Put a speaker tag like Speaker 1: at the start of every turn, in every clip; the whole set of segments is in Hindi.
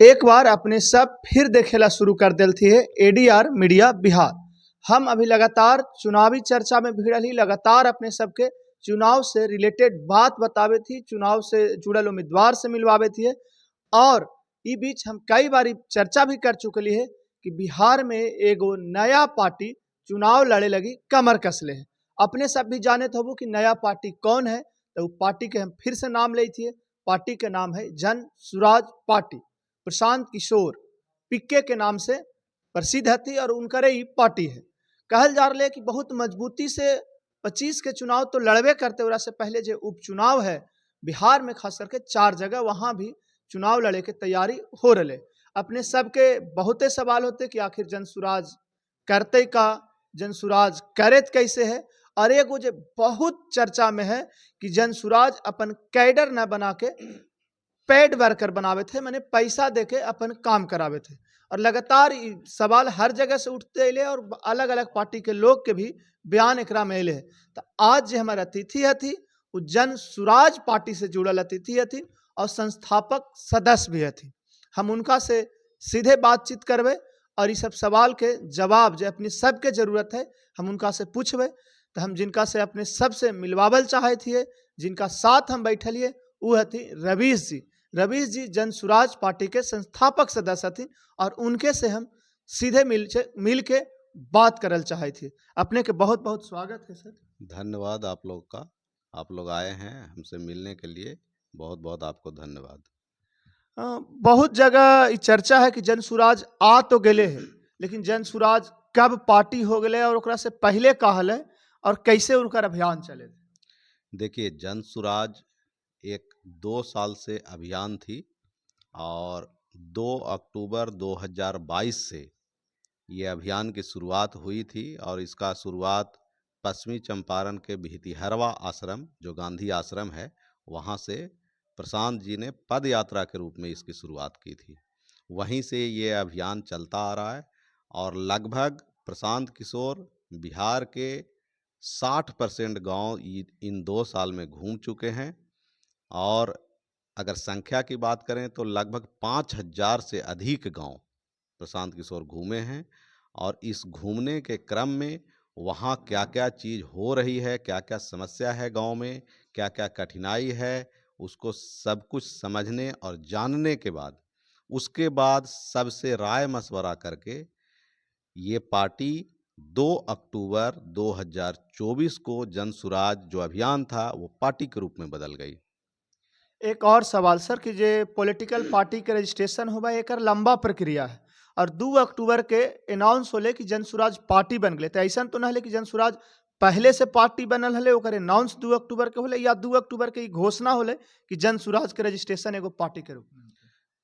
Speaker 1: एक बार अपने सब फिर देखेला शुरू कर दिल थी है एडीआर मीडिया बिहार। हम अभी लगातार चुनावी चर्चा में भिड़ल ही लगातार अपने सबके चुनाव से रिलेटेड बात बतावे थी, चुनाव से जुड़ल उम्मीदवार से मिलवावे थी। और ई बीच हम कई बार चर्चा भी कर चुकली है कि बिहार में एगो नया पार्टी चुनाव लड़े लगी कमर कसले है। अपने सब भी जाने तो कि नया पार्टी कौन है, तो पार्टी के हम फिर से नाम ले थी। पार्टी के नाम है जन सुराज पार्टी। प्रशांत किशोर पिक्के के नाम से प्रसिद्ध हती और उनकर ही पार्टी है। कहल जा रहा है कि बहुत मजबूती से 25 के चुनाव तो लड़बे करते, वरा से पहले जो उपचुनाव है बिहार में खास करके 4 जगह वहां भी चुनाव लड़े के तैयारी हो रहे। अपने सबके बहुते सवाल होते कि आखिर जनसुराज करते का, जनसुराज करत कैसे है। और एगो जो बहुत चर्चा में है कि जनसुराज अपन कैडर न बना के पेड वर्कर बनावे थे, मैंने पैसा देके अपन काम करावे थे। और लगातार सवाल हर जगह से उठते अले और अलग अलग पार्टी के लोग के भी बयान एकरा में अले है। तो आज जो हमारे अतिथि हथी वो जन सुराज पार्टी से जुड़ल अतिथि हथी और संस्थापक सदस्य भी हथी। हम उनका से सीधे बातचीत करबे और ये सब सवाल के जवाब जो अपनी सबके जरूरत है हम उनका से पूछबे। तो हम जिनका से अपने सबसे मिलवावल चाहे थे, जिनका साथ हम बैठलिए, वो हथी रवीश जी। रवीश जी जन सुराज पार्टी के संस्थापक सदस्य थी और उनके से हम सीधे मिल के बात करल चाहे थे। अपने के बहुत बहुत स्वागत है सर।
Speaker 2: धन्यवाद आप लोग का, आप लोग आए हैं हमसे मिलने के लिए, बहुत बहुत आपको धन्यवाद।
Speaker 1: बहुत जगह ये चर्चा है कि जन सुराज आ तो गए है, लेकिन जन सुराज कब पार्टी हो गए और ओकरा से पहले कहल है और कैसे उनका अभियान चले।
Speaker 2: देखिए, जन सुराज एक 2 साल से अभियान थी और 2 अक्टूबर 2022 से ये अभियान की शुरुआत हुई थी और इसका शुरुआत पश्चिमी चंपारण के भितिहरवा आश्रम, जो गांधी आश्रम है, वहाँ से प्रशांत जी ने पद यात्रा के रूप में इसकी शुरुआत की थी। वहीं से ये अभियान चलता आ रहा है और लगभग प्रशांत किशोर बिहार के 60% गांव इन 2 साल में घूम चुके हैं। और अगर संख्या की बात करें तो लगभग 5000 से अधिक गांव प्रशांत किशोर घूमे हैं। और इस घूमने के क्रम में वहाँ क्या-क्या चीज़ हो रही है, क्या-क्या समस्या है गांव में, क्या-क्या कठिनाई है, उसको सब कुछ समझने और जानने के बाद, उसके बाद सबसे राय मशवरा करके ये पार्टी 2 अक्टूबर 2024 को जनसुराज जो अभियान था वो पार्टी के रूप में बदल गई।
Speaker 1: एक और सवाल सर कि जे पॉलिटिकल पार्टी के रजिस्ट्रेशन होगा एक लंबा प्रक्रिया है और 2 अक्टूबर के अनाउंस होले कि जनसुराज पार्टी बन गए। तो ऐसा तो ना कि जनसुराज पहले से पार्टी बनल हले ओकर अनाउंस 2 अक्टूबर के होले या 2 अक्टूबर के घोषणा होले कि जनसुराज के रजिस्ट्रेशन एगो पार्टी के रूप में।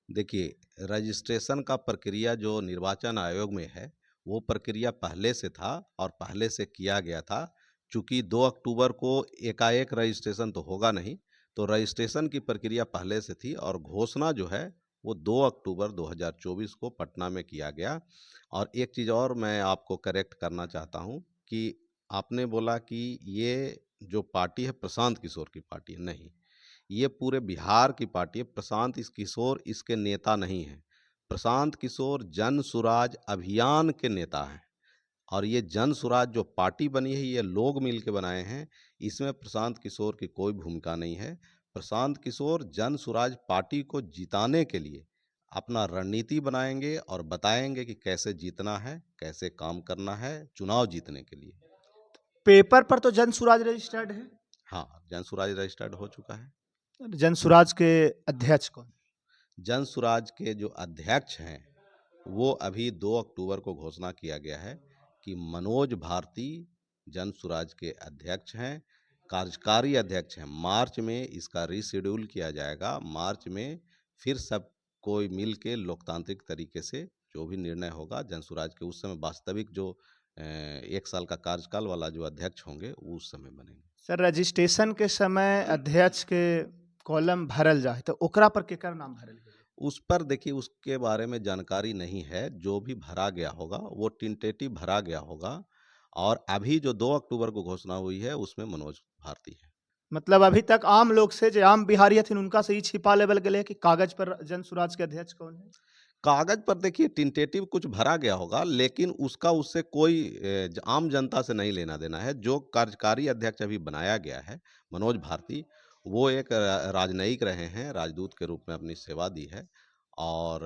Speaker 2: देखिए, रजिस्ट्रेशन का प्रक्रिया जो निर्वाचन आयोग में है, वो प्रक्रिया पहले से था और पहले से किया गया था। चूँकि 2 अक्टूबर को एकाएक रजिस्ट्रेशन तो होगा नहीं, तो रजिस्ट्रेशन की प्रक्रिया पहले से थी और घोषणा जो है, वो 2 अक्टूबर 2024 को पटना में किया गया। और एक चीज़ और मैं आपको करेक्ट करना चाहता हूँ कि आपने बोला कि ये जो पार्टी है प्रशांत किशोर की पार्टी है, नहीं। ये पूरे बिहार की पार्टी है। प्रशांत किशोर इसके नेता नहीं हैं। प्रशांत किशोर जन सुराज अभियान के नेता हैं और ये जन सुराज जो पार्टी बनी है ये लोग मिल के बनाए हैं। इसमें प्रशांत किशोर की कोई भूमिका नहीं है। प्रशांत किशोर जन सुराज पार्टी को जिताने के लिए अपना रणनीति बनाएंगे और बताएंगे कि कैसे जीतना है, कैसे काम करना है चुनाव जीतने के लिए।
Speaker 1: पेपर पर तो जनसुराज रजिस्टर्ड है।
Speaker 2: हाँ, जन सुराज रजिस्टर्ड हो चुका है।
Speaker 1: जनसुराज के अध्यक्ष कौन?
Speaker 2: जन सुराज के जो अध्यक्ष हैं वो अभी 2 अक्टूबर को घोषणा किया गया है कि मनोज भारती जन सुराज के अध्यक्ष हैं, कार्यकारी अध्यक्ष हैं। मार्च में इसका रीशेड्यूल किया जाएगा। मार्च में फिर सब कोई मिल के लोकतांत्रिक तरीके से जो भी निर्णय होगा जन सुराज के, उस समय वास्तविक जो 1 साल का कार्यकाल वाला जो अध्यक्ष होंगे वो उस समय बनेंगे।
Speaker 1: सर रजिस्ट्रेशन के समय अध्यक्ष के कॉलम भरल जाए तो ओकरा पर केकर नाम भरल गेल?
Speaker 2: उस पर देखिए, उसके बारे में जानकारी नहीं है। जो भी भरा गया होगा वो टेंटेटिव भरा गया होगा और अभी जो 2 अक्टूबर को घोषणा हुई है उसमें मनोज भारती है।
Speaker 1: मतलब अभी तक आम लोग से, जो आम बिहारी हथिन, उनका से ही छिपा लेवल गेले कि कागज पर जन सुराज के अध्यक्ष कौन है।
Speaker 2: कागज़ पर देखिए टेंटेटिव कुछ भरा गया होगा, लेकिन उसका उससे कोई आम जनता से नहीं लेना-देना है। जो कार्यकारी अध्यक्ष अभी बनाया गया है, मनोज भारती, वो एक राजनयिक रहे हैं, राजदूत के रूप में अपनी सेवा दी है और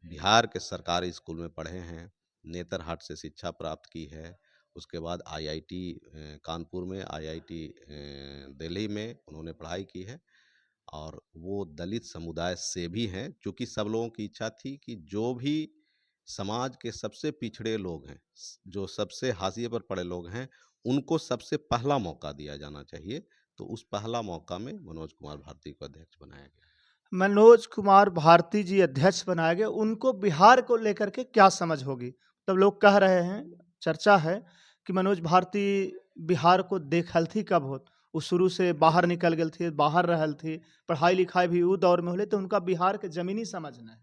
Speaker 2: बिहार के सरकारी स्कूल में पढ़े हैं, नेतरहाट से शिक्षा प्राप्त की है। उसके बाद आईआईटी कानपुर में, आईआईटी दिल्ली में उन्होंने पढ़ाई की है। और वो दलित समुदाय से भी हैं, चूँकि सब लोगों की इच्छा थी कि जो भी समाज के सबसे पिछड़े लोग हैं, जो सबसे हाशिए पर पड़े लोग हैं, उनको सबसे पहला मौका दिया जाना चाहिए। तो उस पहला मौका में मनोज कुमार भारती को अध्यक्ष बनाया गया।
Speaker 1: मनोज कुमार भारती जी अध्यक्ष बनाए गए, उनको बिहार को लेकर के क्या समझ होगी? तब लोग कह रहे हैं, चर्चा है कि मनोज भारती बिहार को देखल थी कब होत, वो शुरू से बाहर निकल गए थे, बाहर रहल थी, पढ़ाई लिखाई भी उ दौर में होले, तो उनका बिहार के जमीनी समझ नहीं।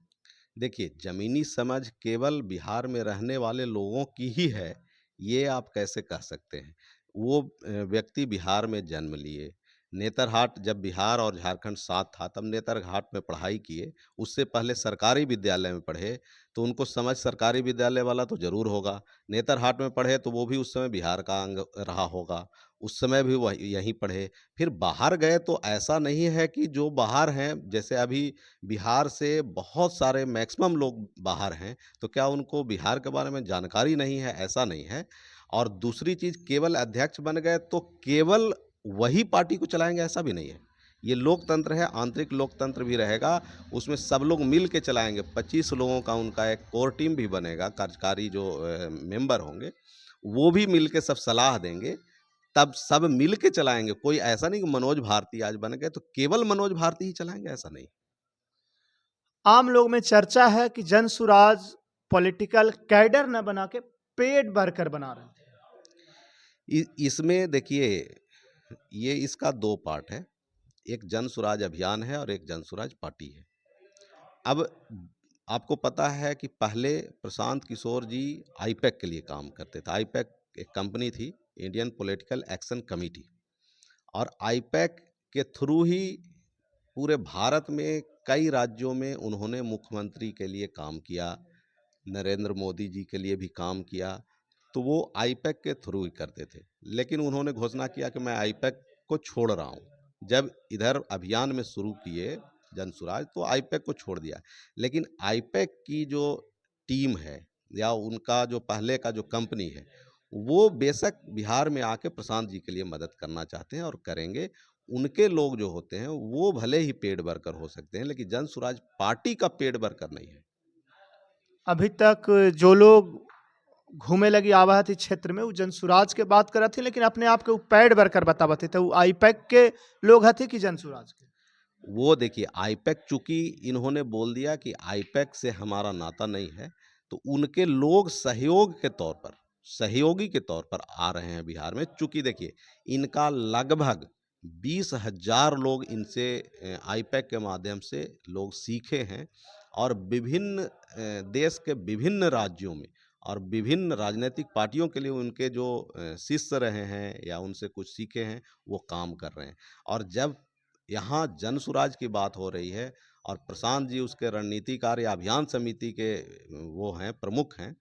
Speaker 2: देखिए, ज़मीनी समझ केवल बिहार में रहने वाले लोगों की ही है, ये आप कैसे कह सकते हैं? वो व्यक्ति बिहार में जन्म लिए, नेतरहाट जब बिहार और झारखंड साथ था, तब नेतरहाट में पढ़ाई किए, उससे पहले सरकारी विद्यालय में पढ़े, तो उनको समझ सरकारी विद्यालय वाला तो ज़रूर होगा। नेतरहाट में पढ़े, तो वो भी उस समय बिहार का अंग रहा होगा, उस समय भी वह यहीं पढ़े। फिर बाहर गए तो ऐसा नहीं है कि जो बाहर हैं, जैसे अभी बिहार से बहुत सारे मैक्सिमम लोग बाहर हैं, तो क्या उनको बिहार के बारे में जानकारी नहीं है? ऐसा नहीं है। और दूसरी चीज़ केवल अध्यक्ष बन गए तो केवल वही पार्टी को चलाएँगे ऐसा भी नहीं है। ये लोकतंत्र है, आंतरिक लोकतंत्र भी रहेगा, उसमें सब लोग मिल के चलाएँगे। 25 लोगों का उनका एक कोर टीम भी बनेगा, कार्यकारी जो मेंबर होंगे, वो भी मिल के सब सलाह देंगे, तब सब मिल के चलाएँगे। कोई ऐसा नहीं कि मनोज भारती आज बन गए तो केवल मनोज भारती ही चलाएँगे, ऐसा नहीं।
Speaker 1: आम लोग में चर्चा है कि जन सुराज पॉलिटिकल कैडर न बना के पेड वर्कर बना रहे थे।
Speaker 2: इसमें देखिए, ये इसका 2 पार्ट है। एक जन स्वराज अभियान है और एक जन स्वराज पार्टी है। अब आपको पता है कि पहले प्रशांत किशोर जी आईपैक के लिए काम करते थे। आईपैक एक कंपनी थी, इंडियन पॉलिटिकल एक्शन कमिटी, और आईपैक के थ्रू ही पूरे भारत में कई राज्यों में उन्होंने मुख्यमंत्री के लिए काम किया, नरेंद्र मोदी जी के लिए भी काम किया, तो वो आईपैक के थ्रू ही करते थे। लेकिन उन्होंने घोषणा किया कि मैं आईपैक को छोड़ रहा हूँ। जब इधर अभियान में शुरू किए जनसुराज, तो आईपैक को छोड़ दिया। लेकिन आईपैक की जो टीम है या उनका जो पहले का जो कंपनी है, वो बेशक बिहार में आके प्रशांत जी के लिए मदद करना चाहते हैं और करेंगे। उनके लोग जो होते हैं, वो भले ही पेड वर्कर हो सकते हैं, लेकिन जनसुराज पार्टी का पेड वर्कर नहीं है।
Speaker 1: अभी तक जो लोग घूमे लगी आवाहती क्षेत्र में, वो जनसुराज के बात करत थी, लेकिन अपने आप के वो पैड वर्कर बतावत थे, तो वो आईपैक के लोग हथे कि जनसुराज के।
Speaker 2: वो देखिए, आईपैक चूँकि इन्होंने बोल दिया कि आईपैक से हमारा नाता नहीं है, तो उनके लोग सहयोग के तौर पर, सहयोगी के तौर पर आ रहे हैं बिहार में। चूँकि देखिए, इनका लगभग 20,000 लोग इनसे आईपैक के माध्यम से लोग सीखे हैं और विभिन्न देश के विभिन्न राज्यों में और विभिन्न राजनीतिक पार्टियों के लिए उनके जो शिष्य रहे हैं या उनसे कुछ सीखे हैं, वो काम कर रहे हैं। और जब यहाँ जनसुराज की बात हो रही है और प्रशांत जी उसके रणनीतिकार या अभियान समिति के वो हैं, प्रमुख हैं,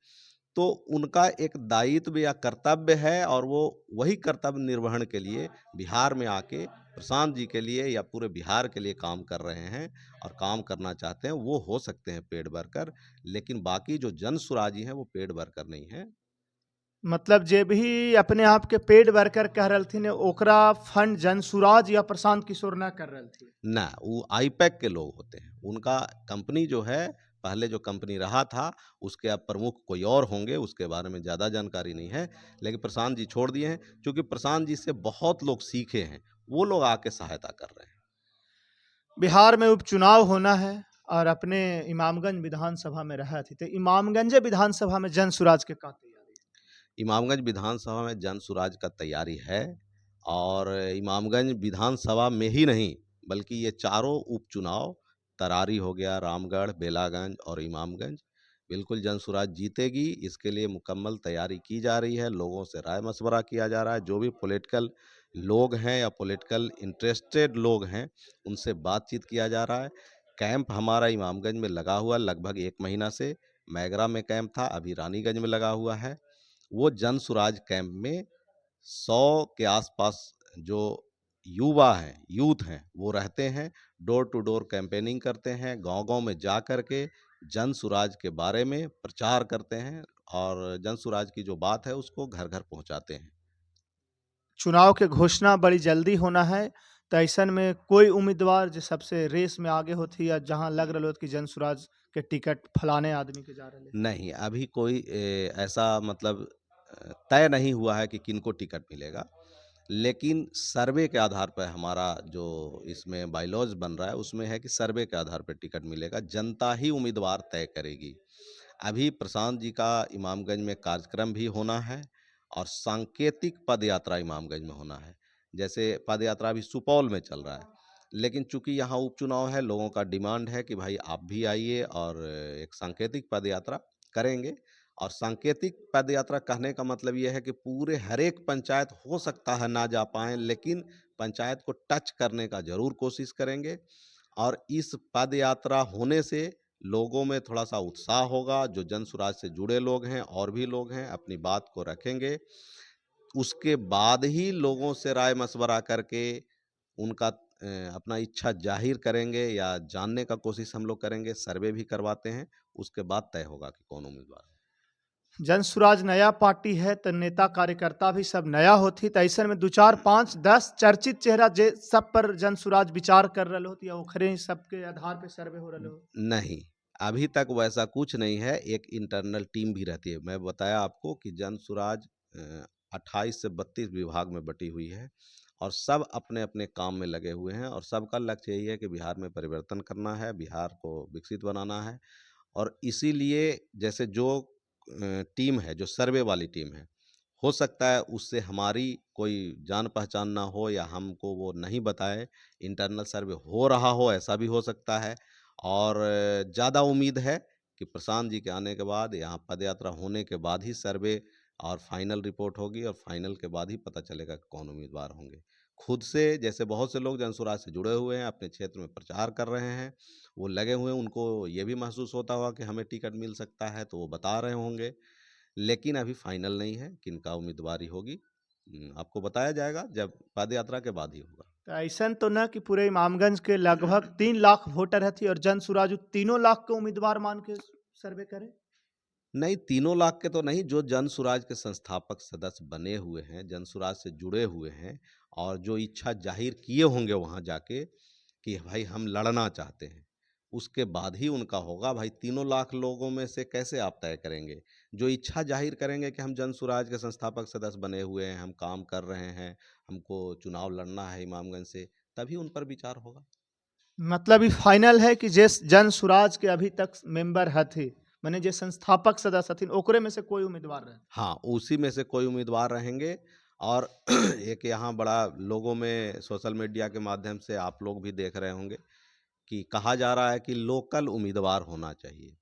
Speaker 2: तो उनका एक दायित्व या कर्तव्य है और वो वही कर्तव्य निर्वहन के लिए बिहार में आके प्रशांत जी के लिए या पूरे बिहार के लिए काम कर रहे हैं और काम करना चाहते हैं। वो हो सकते हैं पेड वर्कर, लेकिन बाकी जो जनसुराजी हैं, वो पेड वर्कर नहीं हैं।
Speaker 1: मतलब जे भी अपने आप के पेड वर्कर कह रहे थे, ओकरा फंड जनसुराज या प्रशांत किशोर न कर रहे थे।
Speaker 2: ना, वो आईपैक के लोग होते हैं। उनका कंपनी जो है, पहले जो कंपनी रहा था, उसके अब प्रमुख कोई और होंगे, उसके बारे में ज़्यादा जानकारी नहीं है। लेकिन प्रशांत जी छोड़ दिए हैं, चूँकि प्रशांत जी से बहुत लोग सीखे हैं, वो लोग आके सहायता कर रहे हैं।
Speaker 1: बिहार में उपचुनाव होना है और अपने इमामगंज विधानसभा में रहा थी, तो इमामगंज विधानसभा में जनसुराज के का तैयारी है?
Speaker 2: इमामगंज विधानसभा में जनसुराज का तैयारी है और इमामगंज विधानसभा में ही नहीं, बल्कि ये चारों उपचुनाव, तरारी हो गया, रामगढ़, बेलागंज और इमामगंज, बिल्कुल जनसुराज जीतेगी, इसके लिए मुकम्मल तैयारी की जा रही है, लोगों से राय-मशवरा किया जा रहा है, जो भी पॉलिटिकल लोग हैं या पॉलिटिकल इंटरेस्टेड लोग हैं, उनसे बातचीत किया जा रहा है। कैंप हमारा इमामगंज में लगा हुआ है लगभग 1 महीना से, मैगरा में कैंप था, अभी रानीगंज में लगा हुआ है। वो जनसुराज कैंप में 100 के आसपास जो युवा हैं, यूथ हैं, वो रहते हैं, डोर टू डोर कैंपेनिंग करते हैं, गाँव-गाँव में जा कर के जनसुराज के बारे में प्रचार करते हैं और जनसुराज की जो बात है उसको घर-घर पहुँचाते हैं।
Speaker 1: चुनाव के घोषणा बड़ी जल्दी होना है, तो ऐसन में कोई उम्मीदवार जो सबसे रेस में आगे होती या जहाँ लग रहा होत कि जनसुराज के टिकट फलाने आदमी के जा रहे।
Speaker 2: नहीं, अभी कोई ऐसा मतलब तय नहीं हुआ है कि किनको टिकट मिलेगा। लेकिन सर्वे के आधार पर हमारा जो इसमें बायलॉज़ बन रहा है, उसमें है कि सर्वे के आधार पे टिकट मिलेगा, जनता ही उम्मीदवार तय करेगी। अभी प्रशांत जी का इमामगंज में कार्यक्रम भी होना है और सांकेतिक पदयात्रा इमामगंज में होना है। जैसे पदयात्रा अभी सुपौल में चल रहा है, लेकिन चूँकि यहाँ उपचुनाव है, लोगों का डिमांड है कि भाई आप भी आइए और एक सांकेतिक पदयात्रा करेंगे और सांकेतिक पदयात्रा कहने का मतलब ये है कि पूरे हर एक पंचायत हो सकता है ना जा पाएँ, लेकिन पंचायत को टच करने का ज़रूर कोशिश करेंगे और इस पदयात्रा होने से लोगों में थोड़ा-सा उत्साह होगा, जो जनसुराज से जुड़े लोग हैं और भी लोग हैं, अपनी बात को रखेंगे। उसके बाद ही लोगों से राय-मशवरा करके उनका अपना इच्छा ज़ाहिर करेंगे या जानने का कोशिश हम लोग करेंगे, सर्वे भी करवाते हैं, उसके बाद तय होगा कि कौन उम्मीदवार है।
Speaker 1: जनसुराज नया पार्टी है, तो नेता कार्यकर्ता भी सब नया होती, तो ऐसन में 2, 4, 5, 10 चर्चित चेहरा जे सब पर जनसुराज विचार कर रहे होती या ओखरे ही सबके आधार पे सर्वे हो रहे हो।
Speaker 2: नहीं, अभी तक वैसा कुछ नहीं है, एक इंटरनल टीम भी रहती है। मैं बताया आपको कि जनसुराज 28 से 32 विभाग में बटी हुई है और सब अपने-अपने काम में लगे हुए हैं और सबका लक्ष्य यही है कि बिहार में परिवर्तन करना है, बिहार को विकसित बनाना है और इसीलिए जैसे जो टीम है, जो सर्वे वाली टीम है, हो सकता है उससे हमारी कोई जान-पहचान ना हो या हमको वो नहीं बताए, इंटरनल सर्वे हो रहा हो, ऐसा भी हो सकता है और ज़्यादा उम्मीद है कि प्रशांत जी के आने के बाद, यहाँ पदयात्रा होने के बाद ही सर्वे और फाइनल रिपोर्ट होगी और फाइनल के बाद ही पता चलेगा कि कौन उम्मीदवार होंगे। खुद से जैसे बहुत से लोग जनसुराज से जुड़े हुए हैं, अपने क्षेत्र में प्रचार कर रहे हैं, वो लगे हुए हैं, उनको ये भी महसूस होता होगा कि हमें टिकट मिल सकता है, तो वो बता रहे होंगे। लेकिन अभी फाइनल नहीं है, किनका उम्मीदवारी होगी। आपको बताया जाएगा जब पदयात्रा के बाद ही होगा।
Speaker 1: तो ऐसन तो न कि पूरे इमामगंज के लगभग 3 लाख वोटर हथी और जनसुराज उ तीनों लाख के उम्मीदवार मान के सर्वे करे।
Speaker 2: नहीं, तीनों लाख के तो नहीं, जो जनसुराज के संस्थापक सदस्य बने हुए हैं, जनसुराज से जुड़े हुए हैं और जो इच्छा ज़ाहिर किए होंगे वहाँ जाके कि भाई हम लड़ना चाहते हैं, उसके बाद ही उनका होगा। भाई तीनों लाख लोगों में से कैसे आप तय करेंगे? जो इच्छा ज़ाहिर करेंगे कि हम जनसुराज के संस्थापक सदस्य बने हुए हैं, हम काम कर रहे हैं, हमको चुनाव लड़ना है इमामगंज से, तभी उन पर विचार होगा।
Speaker 1: मतलब ये फाइनल है कि जे जनसुराज के अभी तक मेंबर हथी, माने जे संस्थापक सदस्य हथिन ओकरे में से कोई उम्मीदवार रहे।
Speaker 2: हाँ, उसी में से कोई उम्मीदवार रहेंगे और एक यहाँ बड़ा लोगों में सोशल मीडिया के माध्यम से आप लोग भी देख रहे होंगे कि कहा जा रहा है कि लोकल उम्मीदवार होना चाहिए।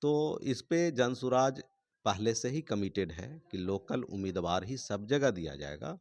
Speaker 2: तो इस पे जनसुराज पहले से ही कमिटेड है कि लोकल उम्मीदवार ही सब जगह दिया जाएगा।